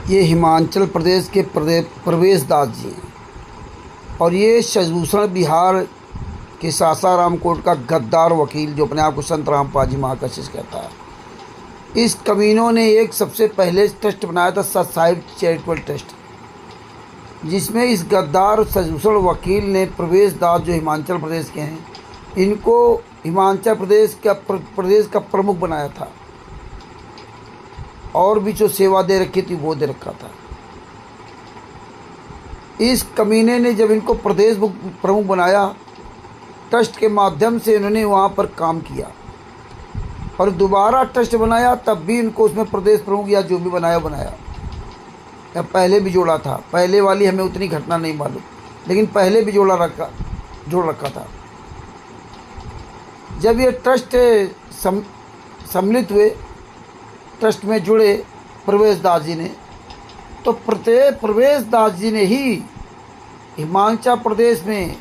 ये हिमाचल प्रदेश के प्रवेश दास जी हैं और ये शशिभूषण बिहार के सासाराम कोर्ट का गद्दार वकील जो अपने आप को संत रामपाल जी महाकशिश कहता है। इस कमीनों ने एक सबसे पहले ट्रस्ट बनाया था सत साहिब चैरिटेबल ट्रस्ट, जिसमें इस गद्दार शशिभूषण वकील ने प्रवेश दास जो हिमाचल प्रदेश के हैं, इनको हिमाचल प्रदेश का प्रमुख बनाया था और भी जो सेवा दे रखी थी वो दे रखा था। इस कमीने ने जब इनको प्रदेश प्रमुख बनाया, ट्रस्ट के माध्यम से इन्होंने वहाँ पर काम किया और दोबारा ट्रस्ट बनाया, तब भी इनको उसमें प्रदेश प्रमुख या जो भी बनाया या पहले भी जोड़ा था। पहले वाली हमें उतनी घटना नहीं मालूम, लेकिन पहले भी जोड़ रखा था। जब ये ट्रस्ट सम्मिलित हुए, ट्रस्ट में जुड़े प्रवेश दास जी ने, तो प्रवेश दास जी ने ही हिमाचल प्रदेश में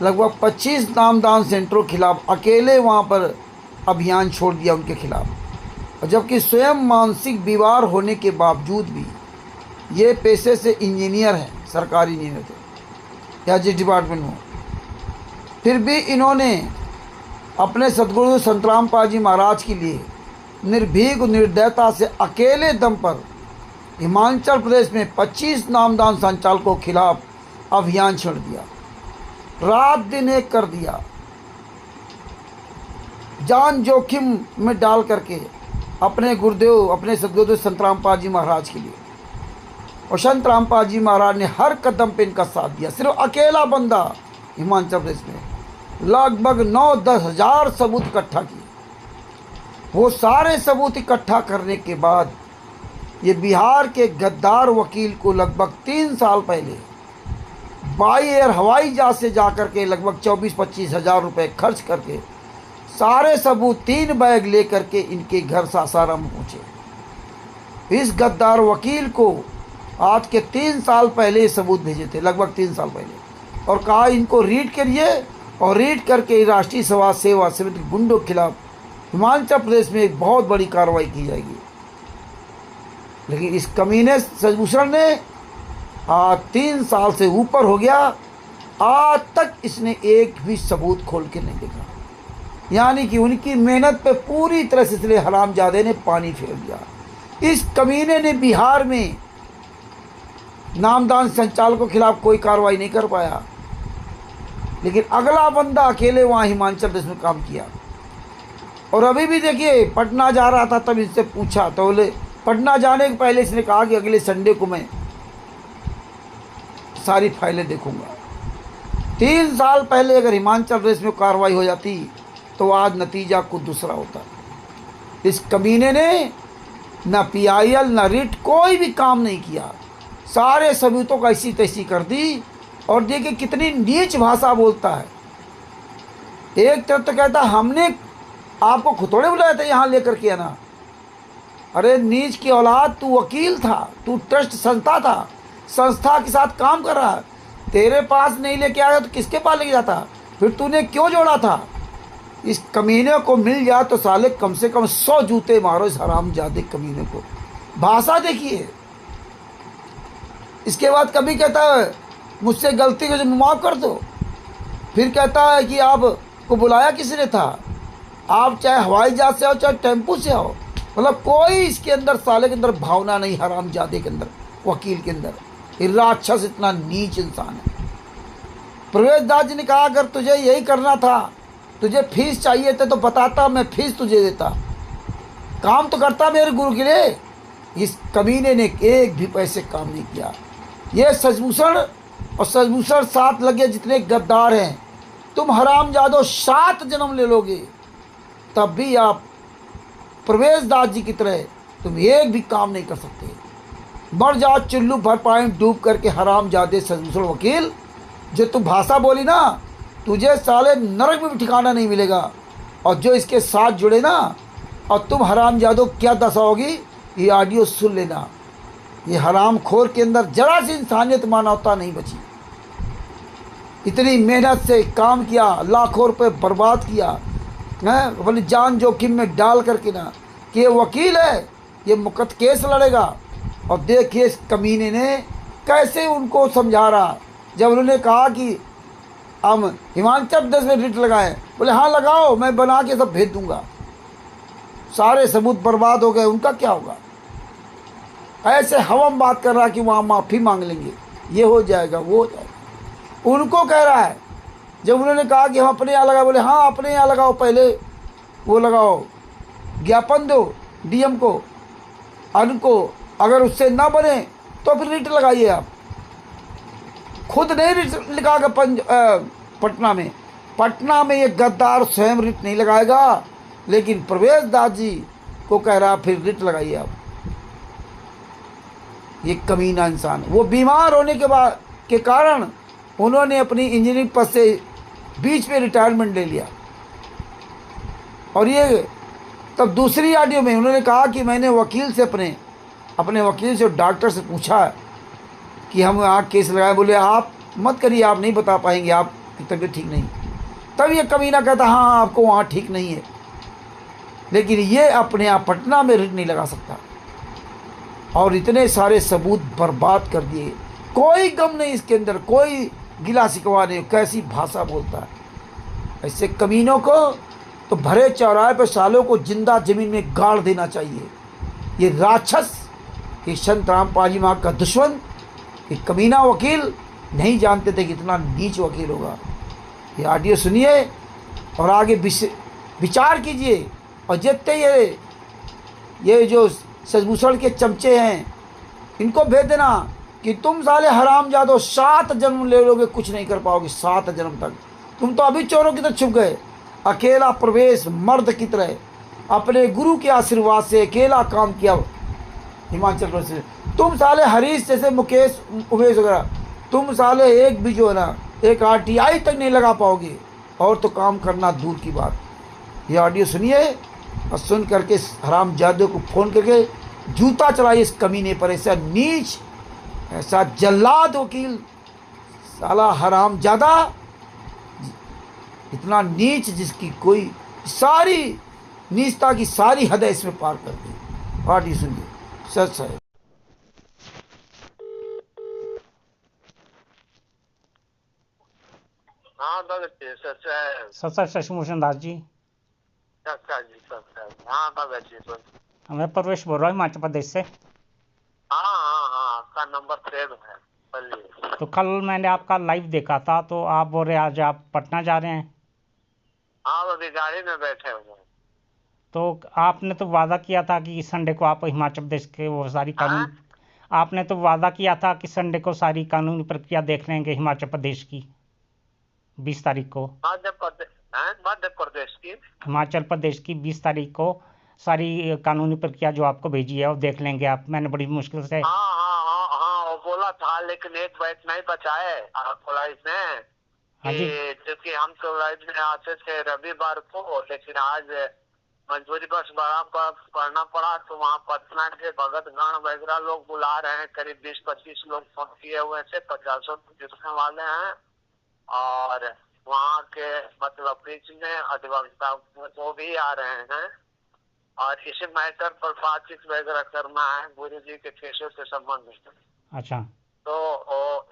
लगभग 25 नामदान सेंटरों के खिलाफ अकेले वहाँ पर अभियान छोड़ दिया उनके खिलाफ। और जबकि स्वयं मानसिक बीमार होने के बावजूद भी ये पेशे से इंजीनियर हैं, सरकारी इंजीनियर थे या जिस डिपार्टमेंट में, फिर भी इन्होंने अपने सतगुरु संत रामपाल जी महाराज के लिए निर्भीक निर्दयता से अकेले दम पर हिमाचल प्रदेश में 25 नामदान संचालकों के खिलाफ अभियान छेड़ दिया। रात दिन एक कर दिया, जान जोखिम में डाल करके अपने गुरुदेव, अपने सतगुरुदेव संत रामपाल जी महाराज के लिए। और संत रामपाल जी महाराज ने हर कदम पे इनका साथ दिया। सिर्फ अकेला बंदा हिमाचल प्रदेश में लगभग 9-10 हज़ार सबूत इकट्ठा किए। वो सारे सबूत इकट्ठा करने के बाद ये बिहार के गद्दार वकील को लगभग 3 साल पहले बाई एयर हवाई जहाज से जाकर के लगभग 24-25 हज़ार रुपये खर्च करके सारे सबूत 3 बैग लेकर के इनके घर सासाराम पहुँचे। इस गद्दार वकील को आज के 3 साल पहले सबूत भेजे थे, लगभग 3 साल पहले, और कहा इनको रीड करिए और रीड करके राष्ट्रीय समाज सेवा समिति गुंडों के खिलाफ हिमाचल प्रदेश में एक बहुत बड़ी कार्रवाई की जाएगी। लेकिन इस कमीने शशिभूषण ने 3 साल से ऊपर हो गया, आज तक इसने एक भी सबूत खोल के नहीं देखा। यानी कि उनकी मेहनत पे पूरी तरह से इसलिए हरामजादे ने पानी फेर दिया। इस कमीने ने बिहार में नामदान संचालकों के खिलाफ कोई कार्रवाई नहीं कर पाया, लेकिन अगला बंदा अकेले वहाँ हिमाचल प्रदेश में काम किया। और अभी भी देखिए, पटना जा रहा था तब इससे पूछा तो बोले पटना जाने के पहले इसने कहा कि अगले संडे को मैं सारी फाइलें देखूंगा। 3 साल पहले अगर हिमाचल प्रदेश में कार्रवाई हो जाती तो आज नतीजा कुछ दूसरा होता। इस कमीने ने न PIL न रिट कोई भी काम नहीं किया, सारे सबूतों का ऐसी तैसी कर दी। और देखिए कितनी नीच भाषा बोलता है। एक तरफ तो कहता हमने आपको खुतोड़े बुलाया था यहाँ लेकर के आना। अरे नीच की औलाद, तू वकील था, तू ट्रस्ट संस्था था, संस्था के साथ काम कर रहा है। तेरे पास नहीं लेके आया तो किसके पास लेके जाता? फिर तूने क्यों जोड़ा था? इस कमीने को मिल जाए तो साले कम से कम 100 जूते मारो इस हरामजादे कमीने को। भाषा देखिए। इसके बाद कभी कहता है मुझसे गलती को माफ़ कर दो, फिर कहता है कि आपको बुलाया किसी ने था, आप चाहे हवाई जहाज से आओ चाहे टेम्पू से आओ। मतलब कोई इसके अंदर, साले के अंदर भावना नहीं, हरामजादे के अंदर, वकील के अंदर। ये राक्षस इतना नीच इंसान है। प्रवेश दास जी ने कहा अगर तुझे यही करना था, तुझे फीस चाहिए थे तो बताता, मैं फीस तुझे देता, काम तो करता मेरे गुरु के लिए। इस कमीने ने एक भी पैसे काम नहीं किया। ये शशिभूषण और शशिभूषण साथ लगे जितने गद्दार हैं, तुम हरामजादो 7 जन्म ले लोगे तब भी आप प्रवेश दास जी की तरह तुम एक भी काम नहीं कर सकते। मर जाओ चुल्लू भर पाए डूब करके हरामजादे शशिभूषण वकील। जो तू भाषा बोली ना, तुझे साले नरक में भी ठिकाना नहीं मिलेगा। और जो इसके साथ जुड़े ना, और तुम हरामजादो क्या दशा होगी, ये ऑडियो सुन लेना। ये हरामखोर के अंदर जरा सी इंसानियत, मानवता नहीं बची। इतनी मेहनत से काम किया, लाखों रुपए बर्बाद किया, अपनी जान जोखिम में डाल करके ना, कि ये वकील है, ये मुकद केस लड़ेगा, और देखिए इस कमीने ने कैसे उनको समझा रहा। जब उन्होंने कहा कि हम हिमाचल प्रदेश में रिट लगाएं, बोले हाँ लगाओ, मैं बना के सब भेज दूंगा। सारे सबूत बर्बाद हो गए, उनका क्या होगा। ऐसे हवम बात कर रहा कि वहाँ माफ़ी मांग लेंगे, ये हो जाएगा वो हो जाएगा। उनको कह रहा है, जब उन्होंने कहा कि हम अपने यहाँ लगाओ, बोले हाँ अपने यहाँ लगाओ, पहले वो लगाओ, ज्ञापन दो डीएम को, अन को, अगर उससे ना बने तो फिर रिट लगाइए। आप खुद नहीं रिट लिखाएगा पटना में ये गद्दार स्वयं रिट नहीं लगाएगा, लेकिन प्रवेश दास जी को कह रहा फिर रिट लगाइए आप। ये कमीना इंसान, वो बीमार होने के कारण उन्होंने अपनी इंजीनियरिंग पद से बीच में रिटायरमेंट ले लिया। और ये तब दूसरी ऑडियो में उन्होंने कहा कि मैंने वकील से अपने वकील से, डॉक्टर से पूछा कि हम यहाँ केस लगाए, बोले आप मत करिए, आप नहीं बता पाएंगे, आपकी तबीयत ठीक नहीं। तब ये कमीना कहता हाँ आपको वहाँ ठीक नहीं है, लेकिन ये अपने आप पटना में रिट नहीं लगा सकता। और इतने सारे सबूत बर्बाद कर दिए, कोई गम नहीं इसके अंदर, कोई गिला शिकवा नहीं। कैसी भाषा बोलता है। ऐसे कमीनों को तो भरे चौराहे पर सालों को जिंदा जमीन में गाड़ देना चाहिए। ये राक्षस, ये संत रामपाल जी महाराज का दुश्मन, ये कमीना वकील नहीं जानते थे कि इतना नीच वकील होगा। ये ऑडियो सुनिए और आगे विचार कीजिए। और जितने ये जो सजभूषण के चमचे हैं, इनको भेज देना कि तुम साले हराम जादो 7 जन्म ले लोगे, कुछ नहीं कर पाओगे 7 जन्म तक। तुम तो अभी चोरों की तरह छुप गए। अकेला प्रवेश मर्द की तरह अपने गुरु के आशीर्वाद से अकेला काम किया हिमाचल प्रदेश में। तुम साले हरीश जैसे मुकेश उमेश वगैरह, तुम साले एक भी जो है ना, एक RTI तक नहीं लगा पाओगे, और तो काम करना दूर की बात। ये ऑडियो सुनिए और सुन करके हराम जादू को फ़ोन करके जूता चलाइए इस कमीने पर। ऐसा नीच, ऐसा जल्लाद वकील, साला हराम जादा, इतना नीच जिसकी कोई सारी नीचता की सारी हद इसमें पार कर दी। ऑडियो सुनिए, सच है। हाँ भगत जी, सच है। सर शशिभूषण दास जी। अच्छा जी, सच है। हाँ भगत जी, सुन। मैं परवेश बोल रहा हूँ हिमाचल प्रदेश से। हाँ हाँ हाँ, आपका नंबर सेव है। बोलिए। तो कल मैंने आपका लाइव देखा था, तो आप बोल रहे आज आप पटना जा रहे हैं। हाँ, अभी गाड़ी में बैठे हुए हैं। तो आपने तो वादा किया था कि संडे को आप हिमाचल प्रदेश के वो सारी कानून, आपने तो वादा किया था कि संडे को सारी कानूनी प्रक्रिया देख लेंगे हिमाचल प्रदेश की 20 तारीख को। मध्य प्रदेश की, हिमाचल प्रदेश की 20 तारीख को सारी कानूनी प्रक्रिया जो आपको भेजी है वो देख लेंगे आप। मैंने बड़ी मुश्किल से हाँ हाँ हाँ हाँ, वो बोला था, लेकिन एक बैठ नहीं बचाए पुलिस ने। हाँ जी, क्योंकि हम तो लाइव में आते थे रविवार को, लेकिन आज मजबूरी बस बड़ा पढ़ना पड़ा। तो वहाँ पटना के भगत गण वगैरह लोग बुला रहे हैं, करीब 20-25 लोग फोन किए हुए थे, 50 जुटने वाले हैं। और वहाँ के मतलब बीच में अधिवक्ता वो भी आ रहे हैं, और इसी मैटर पर बातचीत वगैरह करना है गुरु जी के केसों से संबंधित। अच्छा। तो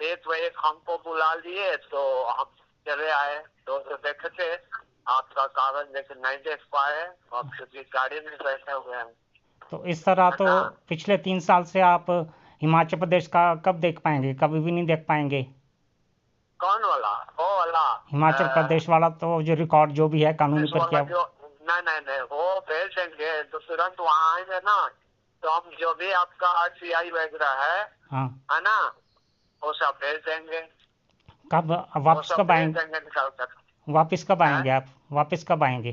एक हमको बुला लिए, तो हम चले आए। तो देखे थे आपका कागज, लेकिन नहीं देख पाए, और क्योंकि गाड़ी में बैठे हुए हैं। तो इस तरह तो पिछले 3 साल से आप हिमाचल प्रदेश का कब देख पाएंगे? कभी भी नहीं देख पाएंगे। कौन वाला? वो वाला हिमाचल प्रदेश वाला तो जो रिकॉर्ड जो भी है कानूनी प्रक्रिया, नहीं, वो भेज देंगे। तो तुरंत वहाँ आएंगे ना, तो हम जो भी आपका RTI वगैरह हाँ, है ना, वो सब भेज देंगे। कब वापस कब आएंगे? निकल कर वापस कब आएंगे आप? वापस कब आएंगे?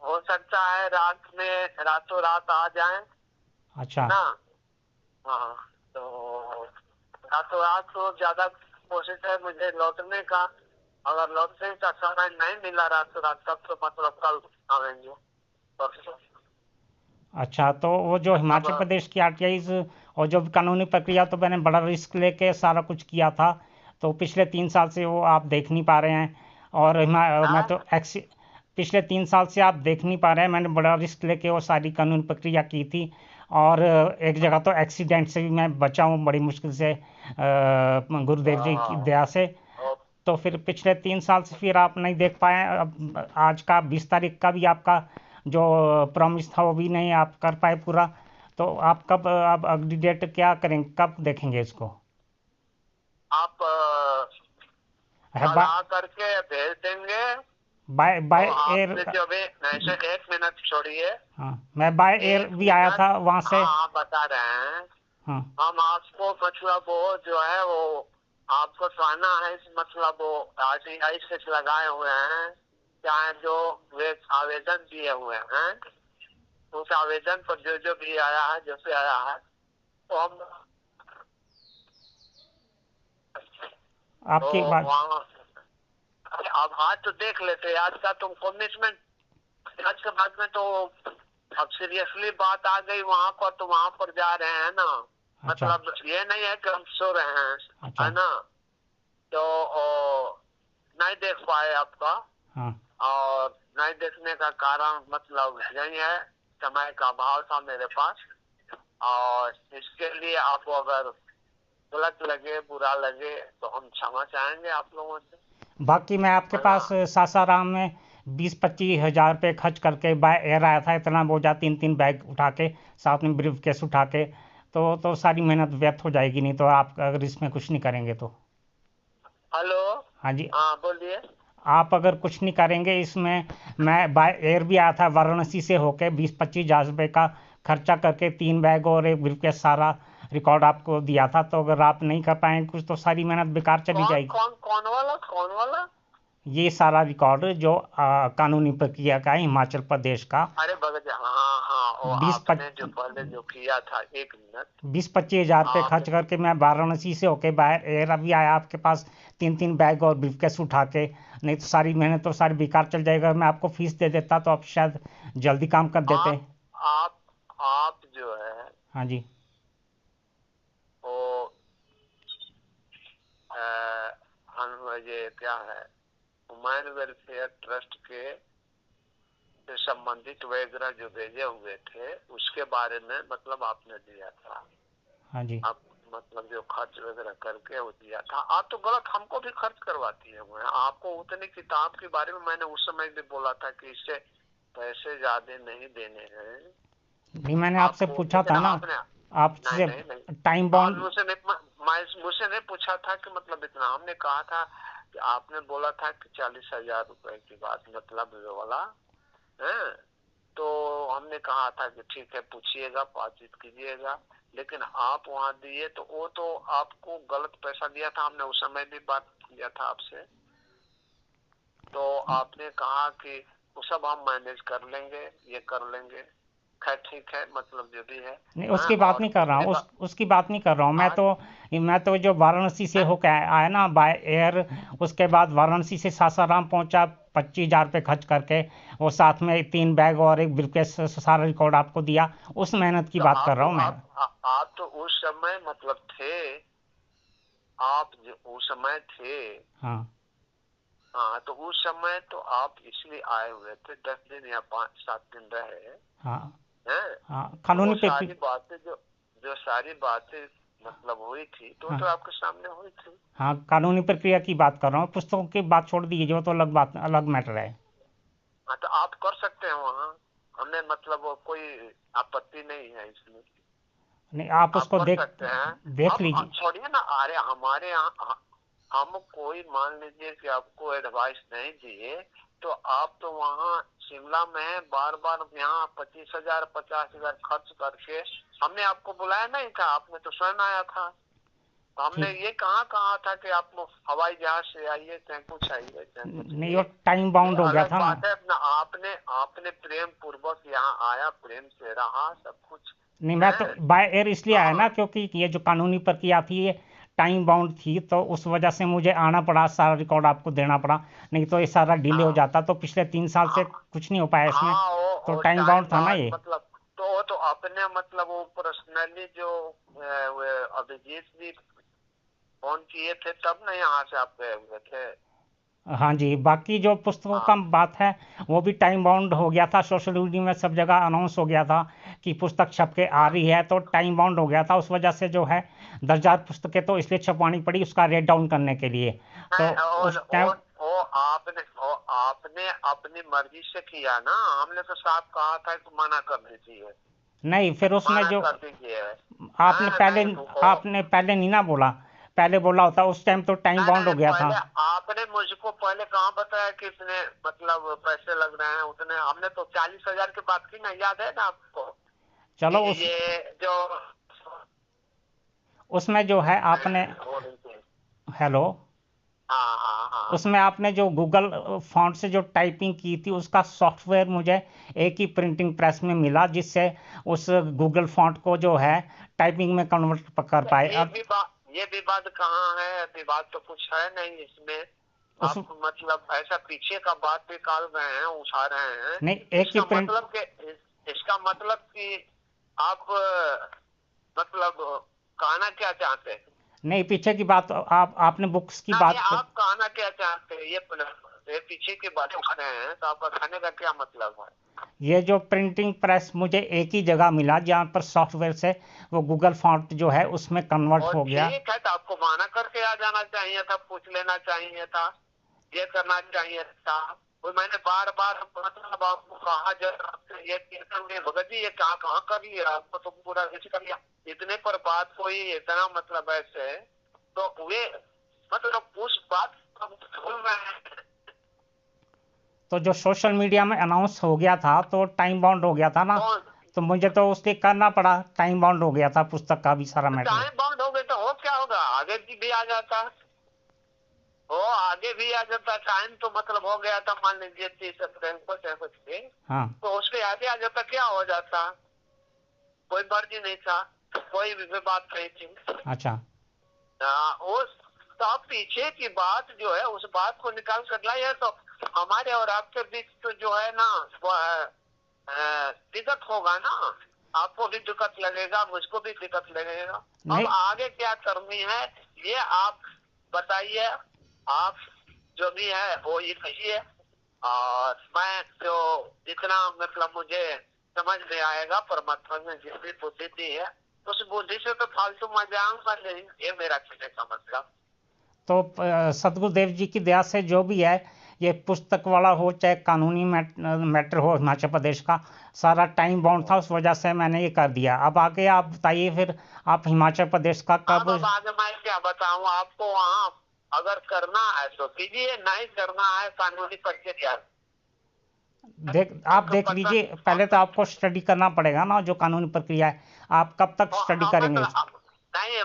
हो सकता है रातों रात आ जाएं अच्छा ना। हाँ, तो रातों रात तो ज्यादा कोशिश है मुझे लौटने का। अगर लौटने का समय नहीं मिला रातों रात, तब तो मतलब कल आवेंगे, परसों। अच्छा, तो वो जो हिमाचल प्रदेश की RTI और जो कानूनी प्रक्रिया, तो मैंने बड़ा रिस्क लेके सारा कुछ किया था, तो पिछले 3 साल से वो आप देख नहीं पा रहे हैं। और मैं तो पिछले 3 साल से आप देख नहीं पा रहे हैं। मैंने बड़ा रिस्क लेके वो सारी कानूनी प्रक्रिया की थी, और एक जगह तो एक्सीडेंट से भी मैं बचा हूँ बड़ी मुश्किल से, गुरुदेव जी की हाँ, दया से। और तो फिर पिछले 3 साल से फिर आप नहीं देख पाए। अब आज का 20 तारीख का भी आपका जो प्रॉमिस था वो भी नहीं आप कर पाए पूरा। तो आप कब, आप अगली डेट क्या करेंगे, कब देखेंगे इसको? आप है कल आ करके भेज देंगे। बाय बाय तो एयर। आपने जो भी नहीं से 1 मिनट छोड़िए, हाँ, मैं बाय एयर एक भी आया मिनट। था वहाँ से। हाँ हाँ, बता रहे हैं। हाँ। हम आपको मतलब वो जो है वो आपको कहना है, मतलब वो RTI से लगाए हुए हैं, चाहे जो वे आवेदन दिए हुए हैं, उस आवेदन पर जो जो भी आया है, जैसे आया है, तो हम तो आपकी बात। वहाँ अब आज तो देख लेते। आज का तुम कमिटमेंट, आज के बाद में तो अब सीरियसली बात आ गई वहाँ पर, तो वहाँ पर जा रहे हैं ना। अच्छा। मतलब ये नहीं है कि हम सो रहे हैं, अच्छा। है ना। तो नहीं देख पाए आपका, हाँ। और नहीं देखने का कारण मतलब यही है, समय का अभाव था मेरे पास। और इसके लिए आपको अगर गलत लगे, बुरा लगे, तो हम क्षमा चाहेंगे आप लोगों से, बाकी मैं आपके है ना। पास सासाराम में 20-25 हज़ार रुपये खर्च करके बाय एयर आया था, इतना बोझा 3-3 बैग उठा के, साथ में ब्रीफ केस उठा के। तो सारी मेहनत व्यर्थ हो जाएगी नहीं तो आप अगर इसमें कुछ नहीं करेंगे तो। हेलो। हाँ जी। हाँ, बोलिए। आप अगर कुछ नहीं करेंगे इसमें, मैं बाय एयर भी आया था वाराणसी से होके, 20-25 हज़ार रुपये का खर्चा करके 3 बैग और एक ब्रीफकेस, सारा रिकॉर्ड आपको दिया था। तो अगर आप नहीं कर पाएंगे कुछ तो सारी मेहनत बेकार चली कौन जाएगी। कौन कौन वाला? ये सारा रिकॉर्ड जो कानूनी प्रक्रिया का है हिमाचल प्रदेश का। अरे भगत, हाँ हाँ, वो बीस आपने जो पहले जो किया था, 1 मिनट। 20-25 हज़ार रुपये आप खर्च करके मैं वाराणसी से होके बाहर एयर अभी आया आपके पास, 3-3 बैग और ब्रीफकेस उठा के। नहीं तो सारी मेहनत तो सारी बेकार चल जाएगा। मैं आपको फीस दे देता तो आप शायद जल्दी काम कर देते। आप आप आप जो है हाँ जी। वो ये क्या है, ह्यूमन वेलफेयर ट्रस्ट के से संबंधित वगैरह जो भेजे हुए थे, उसके बारे में मतलब आपने दिया था। हाँ जी। आप मतलब जो खर्च वगैरह करके वो दिया था। आप तो गलत हमको भी खर्च करवाती है। वो आपको उतनी किताब के बारे में मैंने उस समय भी बोला था कि इससे पैसे ज्यादा नहीं देने हैं नहीं, मैंने आपसे आपको, पूछा लेकिन था ना, आपने नहीं आपसे नहीं नहीं टाइम और बॉन्ड। मुझसे नहीं पूछा था कि मतलब इतना। हमने कहा था कि आपने बोला था कि 40,000 रुपए की बात, मतलब ये वाला है। तो हमने कहा था कि ठीक है, पूछिएगा, बातचीत कीजिएगा। लेकिन आप वहाँ दिए तो वो तो आपको गलत पैसा दिया था। हमने उस समय भी बात किया था आपसे, तो आपने कहा कि वो सब हम मैनेज कर लेंगे, ये कर लेंगे। खैर ठीक है, मतलब जो भी है। नहीं, हाँ, उसकी बात और नहीं कर रहा दूसरी हूँ, बात उसकी बात नहीं कर रहा हूँ। आज मैं तो जो वाराणसी से होकर आया ना बाय एयर, उसके बाद वाराणसी से सासाराम पहुंचा 25 हज़ार रुपये खर्च करके, वो साथ में 3 बैग और एक ब्रीफकेस, सारा रिकॉर्ड आपको दिया। उस मेहनत की तो बात कर रहा हूँ मैं। आप तो उस समय मतलब थे, आप जो उस समय थे। हाँ। हाँ, तो उस समय तो आप इसलिए आए हुए थे, 10 दिन या 5-7 दिन रहे हाँ। हैं। हाँ, तो वो कानूनी सारी प्रक्रिया। बातें जो सारी बातें मतलब हुई थी, तो हाँ। आपके सामने हुई थी। हाँ, कानूनी प्रक्रिया की बात कर रहा हूँ, पुस्तकों की बात छोड़ दीजिए, वो तो अलग बात, अलग मैटर है। हाँ, तो आप कर सकते हैं वहाँ। हमने मतलब वो कोई आपत्ति नहीं है इसमें, नहीं, आप आप उसको कर देख सकते हैं। देख अब लीजिए। छोड़िए ना, अरे हमारे यहाँ हम कोई मान लीजिए कि आपको एडवाइस नहीं दिए, तो आप तो वहाँ शिमला में बार बार यहाँ 25,000 50,000 खर्च करके, हमने आपको बुलाया नहीं था। आपने तो स्वयं आया था। तो हमने ठीक। ये कहा था कि आप हवाई जहाज से आइए, चाहे कुछ आइए, चाहे कुछ नहीं, आइए। वो टाइम ये बाउंड हो गया अलग था ना। बात है अपना। आपने प्रेम पूर्वक यहाँ आया, प्रेम से रहा, सब कुछ नहीं, मैं तो है। बाय एयर इसलिए आया ना हाँ क्योंकि ये जो कानूनी प्रक्रिया थी ये टाइम बाउंड थी, तो उस वजह से मुझे आना पड़ा, सारा रिकॉर्ड आपको देना पड़ा। नहीं तो ये सारा डिले हो हाँ जाता। तो पिछले 3 साल से हाँ कुछ नहीं हो पाया इसमें। हाँ, तो वो टाइम टाइम बाउंड था ना बाद ये। मतलब, तो वो तो अपने मतलब वो पर्सनली जो वो अभिजीत जी फोन किए थे, तब ना यहाँ से आप गए हुए थे। हाँ जी, बाकी जो पुस्तकों का हाँ बात है वो भी टाइम बाउंड हो गया था, सोशल मीडिया में सब जगह अनाउंस हो गया था कि पुस्तक छप के आ रही है, तो टाइम बाउंड हो गया था। उस वजह से जो है 10,000 पुस्तकें तो इसलिए छपवानी पड़ी उसका रेट डाउन करने के लिए। तो नहीं, उस टाइम वो आपने अपनी मर्जी से किया ना, हमने तो साफ कहा था कि मना कर दीजिए, नहीं, फिर उसमें मना जो कर दीजिए। आपने पहले नहीं वो आपने पहले नहीं ना बोला, पहले बोला होता उस टाइम तो टाइम नहीं बाउंड हो नहीं, गया था। पहले आपने मुझको पहले कहाँ बताया कि इतने मतलब पैसे लग रहे हैं उतने, हमने तो 40,000 की बात की ना, याद है ना आपको? चलो ये जो उसमें जो है आपने, हो रही थी। हेलो, हाँ हाँ हाँ। उसमें आपने जो गूगल फॉन्ट से जो टाइपिंग की थी उसका सॉफ्टवेयर मुझे एक ही प्रिंटिंग प्रेस में मिला, जिससे उस गूगल फॉन्ट को जो है टाइपिंग में कन्वर्ट कर पाए। ये विवाद कहाँ है? विवाद तो कुछ है नहीं इसमें। उस आप मतलब ऐसा पीछे का बात निकाल रहे हैं, उठा रहे हैं। नहीं, एक ही प्रिंट, इसका मतलब कि आप मतलब कहना क्या चाहते हैं? नहीं, पीछे की बात आपने बुक्स की नहीं, बात आप कहना क्या चाहते हैं? ये पीछे की बात उठा रहे हैं, तो आपका कहने का क्या मतलब है? ये जो प्रिंटिंग प्रेस मुझे एक ही जगह मिला जहाँ पर सॉफ्टवेयर से वो गूगल फॉन्ट जो है उसमें कन्वर्ट और हो गया। ठीक है, तो आपको माना करके आ जाना चाहिए था, पूछ लेना चाहिए था, ये करना चाहिए था। वो मैंने बार बार मतलब आपको कहा, जब ये कीर्तन भगत जी ये कहाँ कहाँ कर लिया, आपको तो पूरा ऐसे कर लिया, इतने पर बात कोई इतना मतलब ऐसे, तो वे मतलब उस बात को भूल रहे हैं। तो जो सोशल मीडिया में अनाउंस हो गया था तो टाइम बाउंड हो गया था ना, कौन तो मुझे तो उसके करना पड़ा, टाइम बाउंड हो गया था पुस्तक का भी सारा मैटर। टाइम बाउंड हो गए तो हो क्या होगा, आगे भी आ जाता, वो आगे भी आ जाता। टाइम तो मतलब हो गया था, मान लीजिए 30 अप्रैल को चाहे कुछ भी, हाँ, तो उसके आगे आ जाता, क्या हो जाता? कोई मर्जी नहीं था, कोई भी बात नहीं थी। अच्छा, उस सब पीछे की बात जो है, उस बात को निकाल कर लाया, तो हमारे और आपके बीच तो जो है ना वो दिक्कत होगा ना। आपको भी दिक्कत लगेगा, मुझको भी दिक्कत लगेगा। अब नहीं, आगे क्या करनी है ये आप बताइए, आप जो भी है वो ये कहिए, और मैं जो जितना मतलब मुझे समझ में आएगा, परमात्मा ने जितनी बुद्धि दी है उस बुद्धि से तो फालतू मजाऊंगा नहीं, ये मेरा कहने का मतलब। तो सदगुरुदेव जी की दया से जो भी है, ये पुस्तक वाला हो चाहे कानूनी मैटर हो हिमाचल प्रदेश का, सारा टाइम बाउंड था, उस वजह से मैंने ये कर दिया। अब आगे आप बताइए फिर, आप हिमाचल प्रदेश का कब? अब आगे मैं क्या बताऊं आपको, वहाँ अगर करना है तो कीजिए, नहीं करना है कानूनी प्रक्रिया। आप देख लीजिए, पहले तो आपको स्टडी करना पड़ेगा ना जो कानूनी प्रक्रिया है। आप कब तक स्टडी हाँ, करेंगे मतलब नहीं,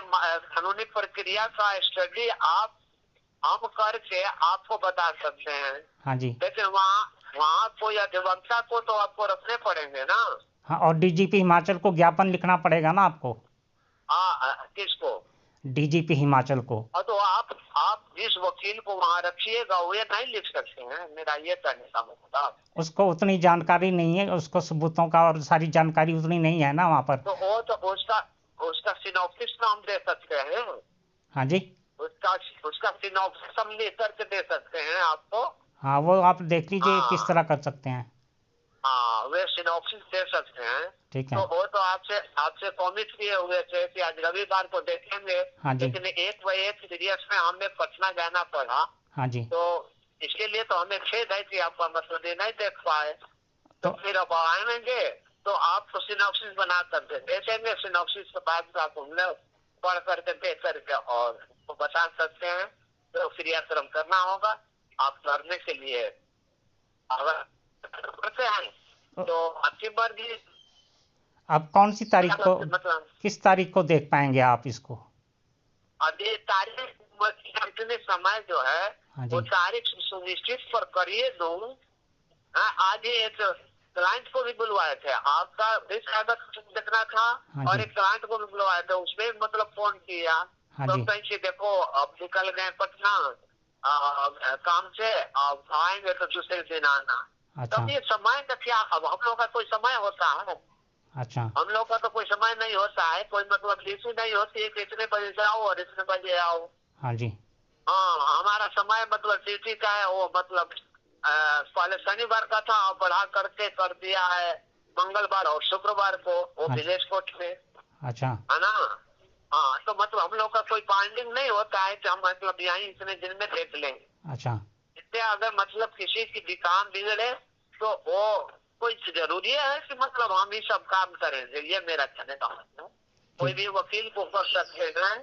कानूनी प्रक्रिया का स्टडी आप हम करके आपको बता सकते हैं, हाँ जी, लेकिन वहाँ वहाँ कोई अधिवक्ता को तो आपको रखने पड़ेंगे ना। हाँ, और डीजीपी हिमाचल को ज्ञापन लिखना पड़ेगा ना आपको, किसको? डीजीपी हिमाचल को। और तो आप जिस वकील को वहाँ रखिएगा वो ये नहीं लिख सकते हैं, मेरा ये कहने का मतलब। उसको उतनी जानकारी नहीं है, उसको सबूतों का और सारी जानकारी उतनी नहीं है ना वहाँ पर। तो वो तो उसका उसका सिनॉप्सिस नाम दे सकते हैं, हाँ जी, उसका उसका सिनॉप्सिस हम लिख करके दे सकते हैं आपको। हाँ, वो आप देख लीजिए किस हाँ तरह कर सकते हैं। हाँ, वे सिनॉप्सिस दे सकते हैं। ठीक है। तो वो तो आपसे आपसे कॉमिट किए हुए थे कि आज रविवार को देखेंगे, हाँ जी, लेकिन एक बाई एक सीरियस में हमें पटना जाना पड़ा, हाँ जी, तो इसके लिए तो हमें खेद है कि आपका मतलब ये नहीं देख पाए। तो तो फिर अब आएंगे तो आपको सिनॉप्सिस बना करके दे देंगे, सिनॉप्सिस के बाद आप हम लोग पढ़ करके देख करके और तो बता सकते हैं। तो क्रियाक्रम करना होगा, आप करने के लिए अगर करते हैं तो आपकी मर्जी। अब कौन सी तारीख को, मतलब किस तारीख को देख पाएंगे आप इसको? अभी तारीख इतने समय जो है हाँ वो जी, तारीख सुनिश्चित पर करिए दूं। आज ही एक क्लाइंट को भी बुलवाए थे, आपका भी कागज देखना था, हाँ और जी, एक क्लाइंट को भी बुलवाए थे, उसमें मतलब फोन किया हाँ तो जी, कहीं से देखो अब निकल गए पटना काम से, अब आएंगे तो दूसरे दिन आना। अच्छा, तब ये समय का क्या, अब हम लोग का कोई समय होता है? अच्छा, हम लोग का तो कोई समय नहीं होता है, कोई मतलब ड्यूटी नहीं होती है कि इतने बजे से आओ और इतने बजे आओ। हाँ जी, हाँ, हमारा समय मतलब ड्यूटी का है, वो मतलब पहले शनिवार का था, अब बढ़ा करके कर दिया है मंगलवार और शुक्रवार को वो अच्छा। विलेज कोर्ट में, अच्छा। है ना। हाँ, तो मतलब हम लोग का कोई बाइंडिंग नहीं होता है कि हम मतलब यहीं इतने दिन में देख लेंगे। अच्छा। इससे अगर मतलब किसी की भी काम बिगड़े तो वो कोई जरूरी है कि मतलब हम ही सब काम करेंगे, ये मेरा कहने का मतलब। कोई ठीक। भी वकील को कर सकते हैं,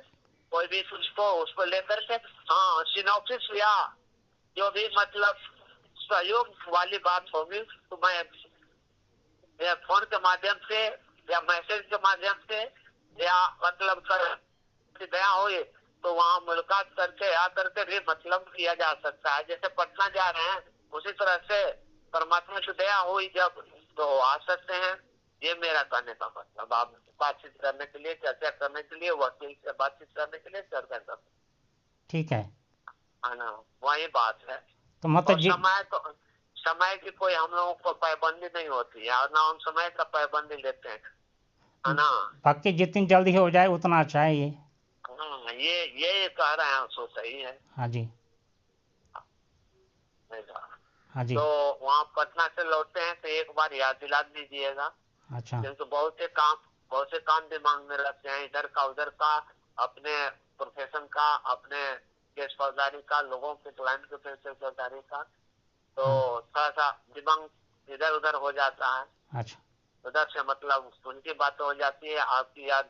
कोई भी उसको लेकर के, हाँ, सिनॉप्सिस या जो भी मतलब सहयोग वाली बात होगी तो मैं या फोन के माध्यम से या मैसेज के माध्यम से या मतलब कर गया हो तो वहाँ मुलाकात करके आकर के भी मतलब किया जा सकता है। जैसे पटना जा रहे हैं उसी तरह से परमात्मा की दया हुई जब तो आ सकते हैं। ये मेरा कहने का मतलब। आप बातचीत करने के लिए, चर्चा करने के लिए, वकील से बातचीत करने के लिए चर्चा कर, ठीक है। है ना, वही बात है। तो मतलब और जी। समय की कोई हम लोगों को पाबंदी नहीं होती है और ना हम समय का पाबंदी लेते हैं, है ना। बाकी जितनी जल्दी हो जाए उतना अच्छा है ये। ये कह रहे हैं सो सही है। हाँ जी। हाँ जी। तो वहाँ पटना से लौटते हैं तो एक बार याद दिला दीजिएगा, अच्छा। क्योंकि बहुत से काम दिमाग में रखते हैं, इधर का उधर का, अपने प्रोफेशन का, अपने केस फौजदारी का, लोगों के क्लाइंट के केस फौजदारी का, तो हाँ। थोड़ा सा दिमाग इधर उधर हो जाता है। अच्छा। उधर से मतलब उनकी बातें हो जाती है, आपकी याद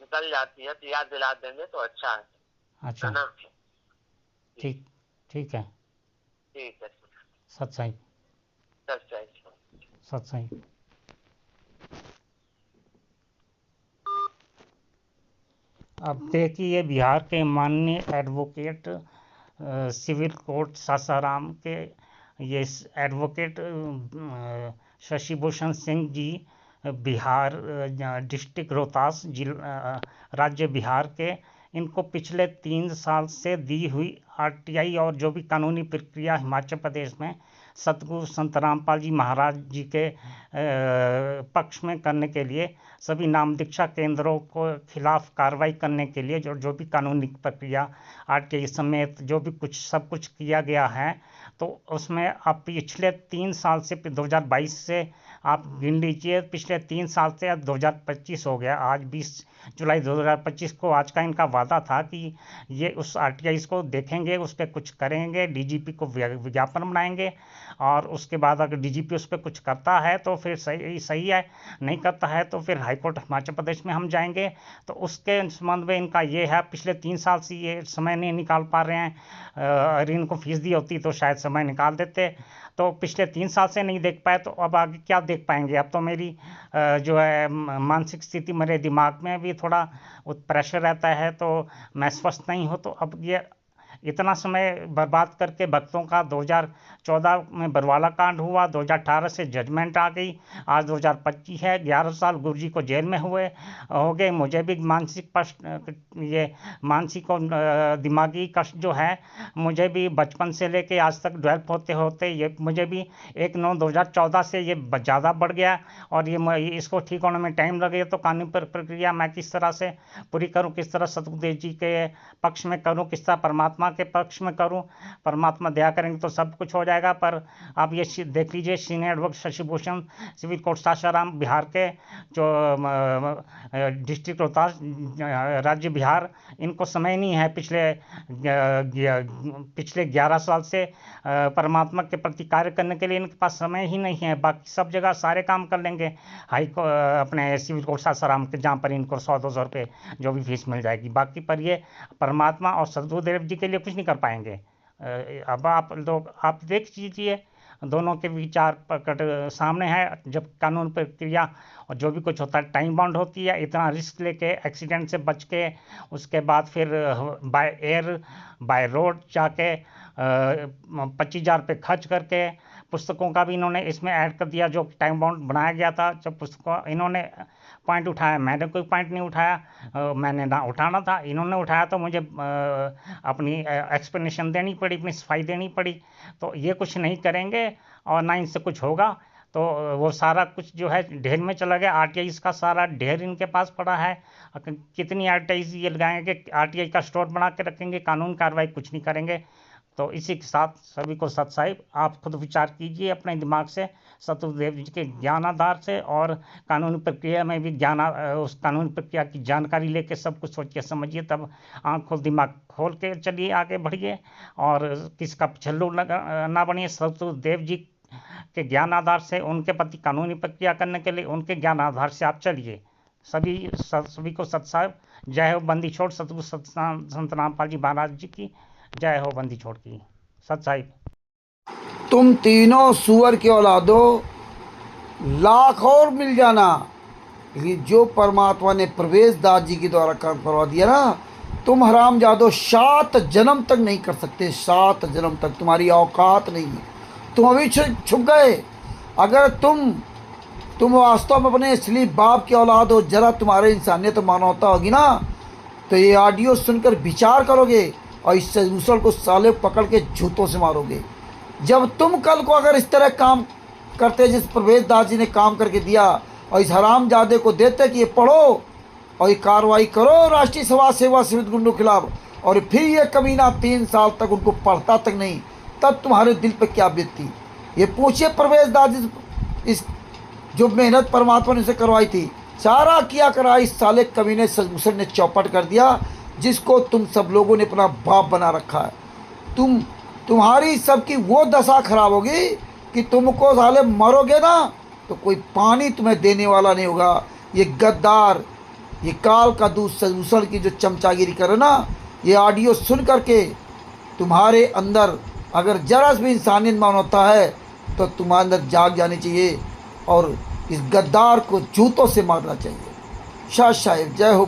निकल जाती है, तो याद दिला देंगे तो अच्छा अच्छा। है ना। ठीक। ठीक है। ठीक है, सत सही। अच्छा। सत सही। अब देखिए बिहार के माननीय एडवोकेट सिविल कोर्ट सासाराम के ये एडवोकेट शशि भूषण सिंह जी बिहार डिस्ट्रिक्ट रोहतास राज्य बिहार के, इनको पिछले 3 साल से दी हुई आरटीआई और जो भी कानूनी प्रक्रिया हिमाचल प्रदेश में सतगुरु संत रामपाल जी महाराज जी के पक्ष में करने के लिए सभी नाम दीक्षा केंद्रों को खिलाफ कार्रवाई करने के लिए जो भी कानूनी प्रक्रिया आरटीआई समेत जो भी कुछ सब कुछ किया गया है, तो उसमें अब पिछले 3 साल से 2022 से आप गिन लीजिए, पिछले 3 साल से अब 2025 हो गया। आज 20 जुलाई 2025 को आज का इनका वादा था कि ये उस आरटीआई को देखेंगे, उस पर कुछ करेंगे, डीजीपी को विज्ञापन बनाएंगे और उसके बाद अगर डीजीपी उस पर कुछ करता है तो फिर सही है, नहीं करता है तो फिर हाईकोर्ट हिमाचल प्रदेश में हम जाएंगे। तो उसके संबंध में इनका ये है, पिछले 3 साल से ये समय नहीं निकाल पा रहे हैं। अगर इनको फीस दी होती तो शायद समय निकाल देते, तो पिछले 3 साल से नहीं देख पाए तो अब आगे क्या देख पाएंगे। अब तो मेरी जो है मानसिक स्थिति, मेरे दिमाग में भी थोड़ा प्रेशर रहता है, तो मैं स्वस्थ नहीं हूँ। तो अब ये इतना समय बर्बाद करके भक्तों का 2014 में बरवाला कांड हुआ, 2018 से जजमेंट आ गई, आज 2025 है, 11 साल गुरुजी को जेल में हो गए। मुझे भी मानसिक कष्ट, ये मानसिक और दिमागी कष्ट जो है मुझे भी बचपन से लेके आज तक डेवलप होते होते ये मुझे भी 1/9/2014 से ये ज़्यादा बढ़ गया और ये इसको ठीक होने में टाइम लगे। तो कानूनी प्रक्रिया मैं किस तरह से पूरी करूं, किस तरह सतगुरुदेव जी के पक्ष में करूं, किस तरह परमात्मा के पक्ष में करूं। परमात्मा दया करेंगे तो सब कुछ हो जाएगा। पर आप ये देख लीजिए, senior advocate Shashi Bhushan civil court Sasaram Bihar के जो डिस्ट्रिक्ट रोहतास राज्य बिहार, इनको समय नहीं है पिछले 11 साल से परमात्मा के प्रति कार्य करने के लिए, इनके पास समय ही नहीं है। बाकी सब जगह सारे काम कर लेंगे अपने सिविल कोर्ट सासाराम के, जहाँ पर इनको 100-200 रुपये जो भी फीस मिल जाएगी। बाकी पर ये परमात्मा और सतगुरुदेव जी के लिए कुछ नहीं कर पाएंगे। अब आप लोग आप देख लीजिए, दोनों के विचार प्रकट सामने है। जब कानून प्रक्रिया और जो भी कुछ होता है टाइम बाउंड होती है, इतना रिस्क लेके एक्सीडेंट से बच के उसके बाद फिर बाय एयर बाय रोड जाके 25,000 रुपये खर्च करके, पुस्तकों का भी इन्होंने इसमें ऐड कर दिया जो टाइम बाउंड बनाया गया था। जब पुस्तकों इन्होंने पॉइंट उठाया, मैंने कोई पॉइंट नहीं उठाया, मैंने ना उठाना था, इन्होंने उठाया तो मुझे अपनी एक्सप्लेनेशन देनी पड़ी, अपनी सफाई देनी पड़ी। तो ये कुछ नहीं करेंगे और ना इनसे कुछ होगा। तो वो सारा कुछ जो है ढेर में चला गया। आरटीआई का सारा ढेर इनके पास पड़ा है। कितनी आरटीआई ये लगाएंगे, आरटीआई का स्टोर बना के रखेंगे, कानून कार्रवाई कुछ नहीं करेंगे। तो इसी के साथ सभी को सत साहिब आप खुद विचार कीजिए अपने दिमाग से, सतगुरुदेव जी के ज्ञान आधार से, और कानूनी प्रक्रिया में भी उस कानूनी प्रक्रिया की जानकारी लेके सब कुछ सोचिए समझिए, तब आँख खोल दिमाग खोल के चलिए, आगे बढ़िए और किसका पिछल्लू ना बनिए। सतगुरुदेव जी के ज्ञान आधार से, उनके प्रति कानूनी प्रक्रिया करने के लिए उनके ज्ञान आधार से आप चलिए। सभी को सत साहिब। जय हो बंदी छोड़ सतगुरु संत रामपाल जी महाराज जी की जय हो, बंदी छोड़ की। सत साहिब। तुम तीनों सुअर के औलादो, लाख और मिल जाना, लेकिन जो परमात्मा ने प्रवेश दास जी के द्वारा काम करवा दिया ना, तुम हरामजादो 7 जन्म तक नहीं कर सकते। 7 जन्म तक तुम्हारी औकात नहीं है, तुम अभी छुप गए। अगर तुम वास्तव में अपने असली बाप की औलाद हो, जरा तुम्हारे इंसानियत मानवता होगी ना, तो ये ऑडियो सुनकर विचार करोगे और इस मुसल को साले पकड़ के जूतों से मारोगे। जब तुम कल को अगर इस तरह काम करते जिस प्रवेश दास जी ने काम करके दिया, और इस हरामजादे को देते कि ये पढ़ो और ये कार्रवाई करो राष्ट्रीय समाज सेवा समिति गुंडों के खिलाफ, और फिर ये कमीना 3 साल तक उनको पढ़ता तक नहीं, तब तुम्हारे दिल पर क्या बीतती। ये पूछिए प्रवेश दास जी, इस जो मेहनत परमात्मा ने उसे करवाई थी, सारा किया करा इस साले कमीने सदगुसर ने चौपट कर दिया, जिसको तुम सब लोगों ने अपना बाप बना रखा है। तुम्हारी सबकी वो दशा खराब होगी कि तुमको साले मरोगे ना तो कोई पानी तुम्हें देने वाला नहीं होगा। ये गद्दार, ये काल का दूध सदगुसर की जो चमचागिरी करे ना, ये ऑडियो सुन करके तुम्हारे अंदर अगर जरा भी इंसानियत मानवता है तो तुम्हारे अंदर जाग जानी चाहिए और इस गद्दार को जूतों से मारना चाहिए। शाह साहिब। जय हो।